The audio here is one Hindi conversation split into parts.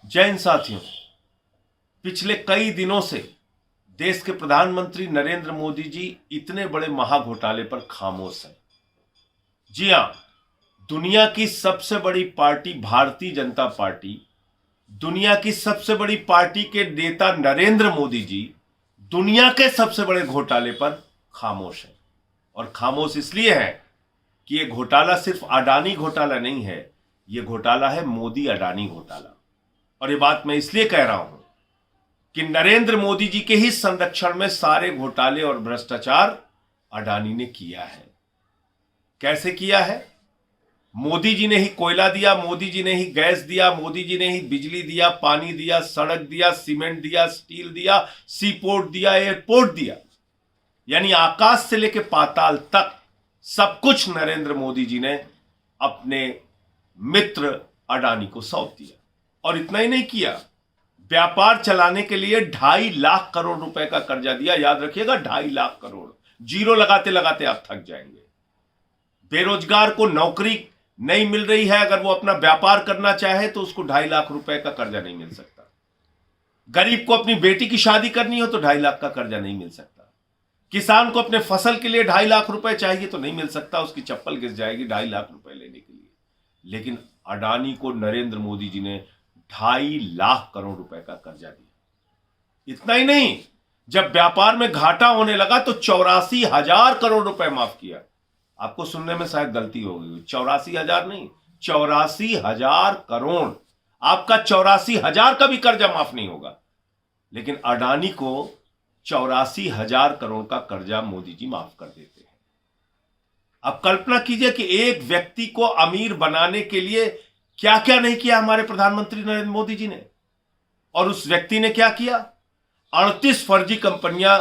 जय हिंद साथियों। पिछले कई दिनों से देश के प्रधानमंत्री नरेंद्र मोदी जी इतने बड़े महाघोटाले पर खामोश हैं। जी हां, दुनिया की सबसे बड़ी पार्टी भारतीय जनता पार्टी, दुनिया की सबसे बड़ी पार्टी के नेता नरेंद्र मोदी जी दुनिया के सबसे बड़े घोटाले पर खामोश है। और खामोश इसलिए है कि यह घोटाला सिर्फ अडानी घोटाला नहीं है, यह घोटाला है मोदी अडानी घोटाला। और ये बात मैं इसलिए कह रहा हूं कि नरेंद्र मोदी जी के ही संरक्षण में सारे घोटाले और भ्रष्टाचार अडानी ने किया है। कैसे किया है? मोदी जी ने ही कोयला दिया, मोदी जी ने ही गैस दिया, मोदी जी ने ही बिजली दिया, पानी दिया, सड़क दिया, सीमेंट दिया, स्टील दिया, सी पोर्ट दिया, एयरपोर्ट दिया। यानी आकाश से लेकर पाताल तक सब कुछ नरेंद्र मोदी जी ने अपने मित्र अडानी को सौंप दिया। और इतना ही नहीं किया, व्यापार चलाने के लिए 2.5 लाख करोड़ रुपए का कर्जा दिया। याद रखिएगा, 2.5 लाख करोड़। जीरो लगाते लगाते आप थक जाएंगे। बेरोजगार को नौकरी नहीं मिल रही है, अगर वो अपना व्यापार करना चाहे तो उसको 2.5 लाख रुपए का कर्जा नहीं मिल सकता। गरीब को अपनी बेटी की शादी करनी हो तो 2.5 लाख का कर्जा नहीं मिल सकता। किसान को अपने फसल के लिए 2.5 लाख रुपए चाहिए तो नहीं मिल सकता, उसकी चप्पल घिस जाएगी 2.5 लाख रुपए लेने के लिए। लेकिन अडानी को नरेंद्र मोदी जी ने 2.5 लाख करोड़ रुपए का कर्जा दिया। इतना ही नहीं, जब व्यापार में घाटा होने लगा तो 84,000 करोड़ रुपए माफ किया। आपको सुनने में शायद गलती हो गई, 84,000 नहीं, 84,000 करोड़। आपका 84,000 का भी कर्जा माफ नहीं होगा, लेकिन अडानी को 84,000 करोड़ का कर्जा मोदी जी माफ कर देते हैं। अब कल्पना कीजिए कि एक व्यक्ति को अमीर बनाने के लिए क्या क्या नहीं किया हमारे प्रधानमंत्री नरेंद्र मोदी जी ने। और उस व्यक्ति ने क्या किया? 38 फर्जी कंपनियां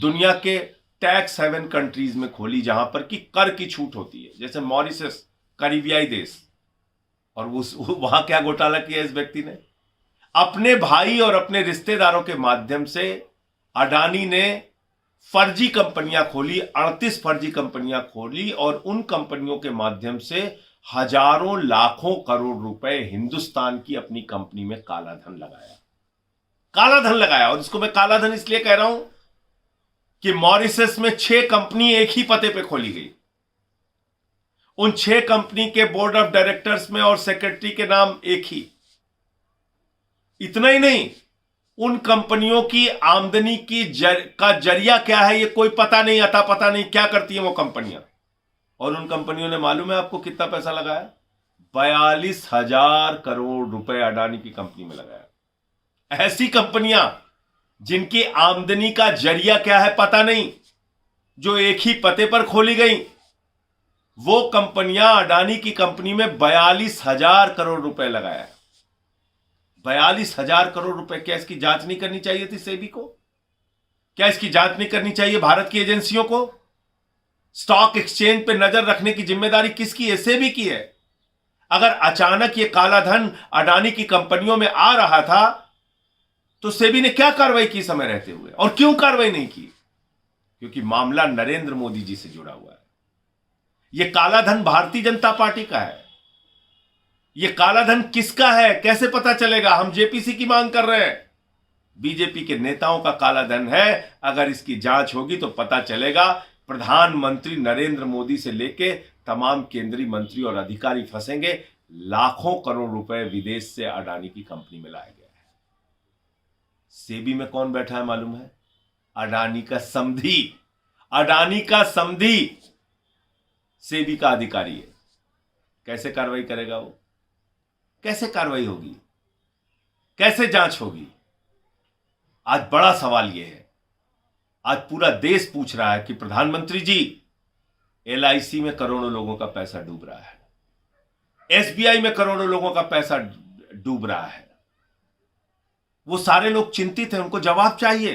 दुनिया के टैक्स हेवन कंट्रीज में खोली, जहां पर कि कर की छूट होती है, जैसे मॉरिशस, करीबियाई देश। और वहां क्या घोटाला किया इस व्यक्ति ने? अपने भाई और अपने रिश्तेदारों के माध्यम से अडानी ने फर्जी कंपनियां खोली, 38 फर्जी कंपनियां खोली, और उन कंपनियों के माध्यम से हजारों लाखों करोड़ रुपए हिंदुस्तान की अपनी कंपनी में काला धन लगाया। काला धन लगाया। और इसको मैं काला धन इसलिए कह रहा हूं कि मॉरिशस में 6 कंपनी एक ही पते पे खोली गई। उन 6 कंपनी के बोर्ड ऑफ डायरेक्टर्स में और सेक्रेटरी के नाम एक ही। इतना ही नहीं, उन कंपनियों की आमदनी की का जरिया क्या है ये कोई पता नहीं, अता पता नहीं क्या करती है वो कंपनियां। और उन कंपनियों ने मालूम है आपको कितना पैसा लगाया? 42,000 करोड़ रुपए अडानी की कंपनी में लगाया। ऐसी कंपनियां जिनकी आमदनी का जरिया क्या है पता नहीं, जो एक ही पते पर खोली गई, वो कंपनियां अडानी की कंपनी में 42,000 करोड़ रुपए लगाया। 42,000 करोड़ रुपए। क्या इसकी जांच नहीं करनी चाहिए थी सेबी को? क्या इसकी जांच नहीं करनी चाहिए भारत की एजेंसियों को? स्टॉक एक्सचेंज पे नजर रखने की जिम्मेदारी किसकी है? सेबी की है। अगर अचानक ये काला धन अडानी की कंपनियों में आ रहा था तो सेबी ने क्या कार्रवाई की समय रहते हुए? और क्यों कार्रवाई नहीं की? क्योंकि मामला नरेंद्र मोदी जी से जुड़ा हुआ है। यह काला धन भारतीय जनता पार्टी का है। यह काला धन किसका है कैसे पता चलेगा? हम जेपीसी की मांग कर रहे हैं। बीजेपी के नेताओं का काला धन है। अगर इसकी जांच होगी तो पता चलेगा। प्रधानमंत्री नरेंद्र मोदी से लेके तमाम केंद्रीय मंत्री और अधिकारी फंसेंगे। लाखों करोड़ रुपए विदेश से अडानी की कंपनी में लाया गया है। सेबी में कौन बैठा है मालूम है? अडानी का समधी। अडानी का समधी सेबी का अधिकारी है। कैसे कार्रवाई करेगा वो? कैसे कार्रवाई होगी? कैसे जांच होगी? आज बड़ा सवाल यह है। आज पूरा देश पूछ रहा है कि प्रधानमंत्री जी, एलआईसी में करोड़ों लोगों का पैसा डूब रहा है, एसबीआई में करोड़ों लोगों का पैसा डूब रहा है। वो सारे लोग चिंतित हैं, उनको जवाब चाहिए।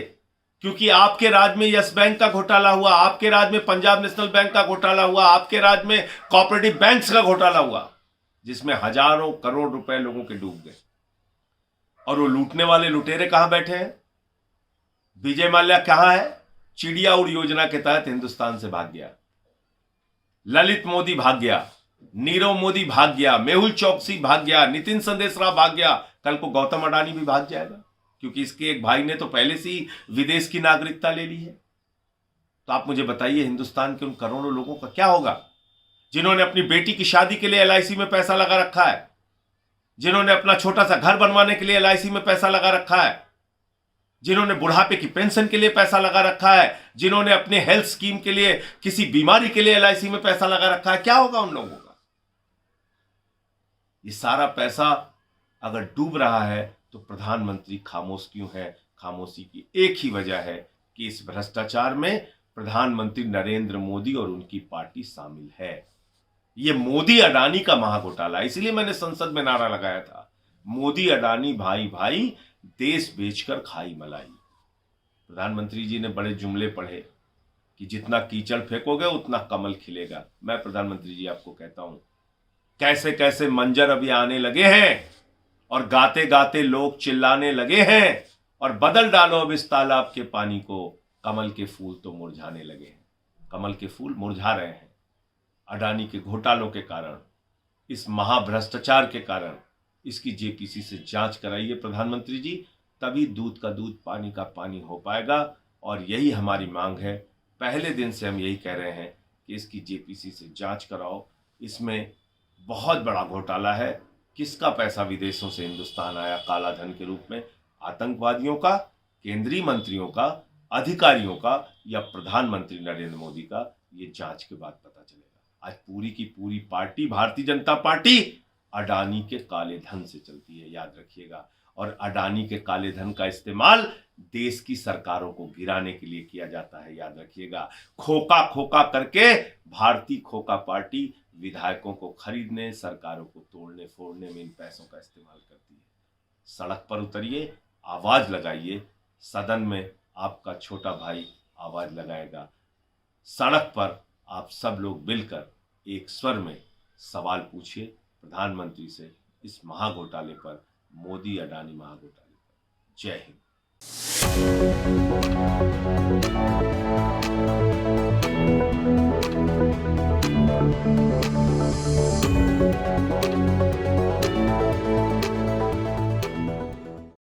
क्योंकि आपके राज्य में यस बैंक का घोटाला हुआ, आपके राज्य में पंजाब नेशनल बैंक का घोटाला हुआ, आपके राज्य में कोऑपरेटिव बैंक्स का घोटाला हुआ, जिसमें हजारों करोड़ रुपए लोगों के डूब गए। और वो लूटने वाले लुटेरे कहां बैठे हैं? विजय माल्या कहां है? चिड़िया उड़ योजना के तहत हिंदुस्तान से भाग गया। ललित मोदी भाग गया, नीरव मोदी भाग गया, मेहुल चौकसी भाग गया, नितिन संदेशराव भाग गया, कल को गौतम अडानी भी भाग जाएगा, क्योंकि इसके एक भाई ने तो पहले से ही विदेश की नागरिकता ले ली है। तो आप मुझे बताइए, हिंदुस्तान के उन करोड़ों लोगों का क्या होगा जिन्होंने अपनी बेटी की शादी के लिए एलआईसी में पैसा लगा रखा है, जिन्होंने अपना छोटा सा घर बनवाने के लिए एलआईसी में पैसा लगा रखा है, जिन्होंने बुढ़ापे की पेंशन के लिए पैसा लगा रखा है, जिन्होंने अपने हेल्थ स्कीम के लिए, किसी बीमारी के लिए एलआईसी में पैसा लगा रखा है। क्या होगा उन लोगों का? ये सारा पैसा अगर डूब रहा है तो प्रधानमंत्री खामोश क्यों है? खामोशी की एक ही वजह है कि इस भ्रष्टाचार में प्रधानमंत्री नरेंद्र मोदी और उनकी पार्टी शामिल है। ये मोदी अडानी का महाघोटाला, इसलिए मैंने संसद में नारा लगाया था, मोदी अडानी भाई भाई, देश बेचकर खाई मलाई। प्रधानमंत्री जी ने बड़े जुमले पढ़े कि जितना कीचड़ फेंकोगे उतना कमल खिलेगा। मैं प्रधानमंत्री जी आपको कहता हूं, कैसे कैसे मंजर अभी आने लगे हैं और गाते गाते लोग चिल्लाने लगे हैं, और बदल डालो अब इस तालाब के पानी को, कमल के फूल तो मुरझाने लगे हैं। कमल के फूल मुरझा रहे हैं अडानी के घोटालों के कारण, इस महाभ्रष्टाचार के कारण। इसकी जेपीसी से जांच कराइए प्रधानमंत्री जी, तभी दूध का दूध पानी का पानी हो पाएगा। और यही हमारी मांग है, पहले दिन से हम यही कह रहे हैं कि इसकी जेपीसी से जांच कराओ। इसमें बहुत बड़ा घोटाला है। किसका पैसा विदेशों से हिंदुस्तान आया काला धन के रूप में? आतंकवादियों का, केंद्रीय मंत्रियों का, अधिकारियों का, या प्रधानमंत्री नरेंद्र मोदी का? ये जांच के बाद पता चलेगा। आज पूरी की पूरी पार्टी, भारतीय जनता पार्टी, अडानी के काले धन से चलती है, याद रखिएगा। और अडानी के काले धन का इस्तेमाल देश की सरकारों को गिराने के लिए किया जाता है, याद रखिएगा। खोखा खोखा करके भारतीय खोखा पार्टी विधायकों को खरीदने, सरकारों को तोड़ने फोड़ने में इन पैसों का इस्तेमाल करती है। सड़क पर उतरिए, आवाज लगाइए। सदन में आपका छोटा भाई आवाज लगाएगा। सड़क पर आप सब लोग मिलकर एक स्वर में सवाल पूछिए प्रधानमंत्री से, इस महाघोटाले पर, मोदी अडानी महाघोटाले पर। जय हिंद।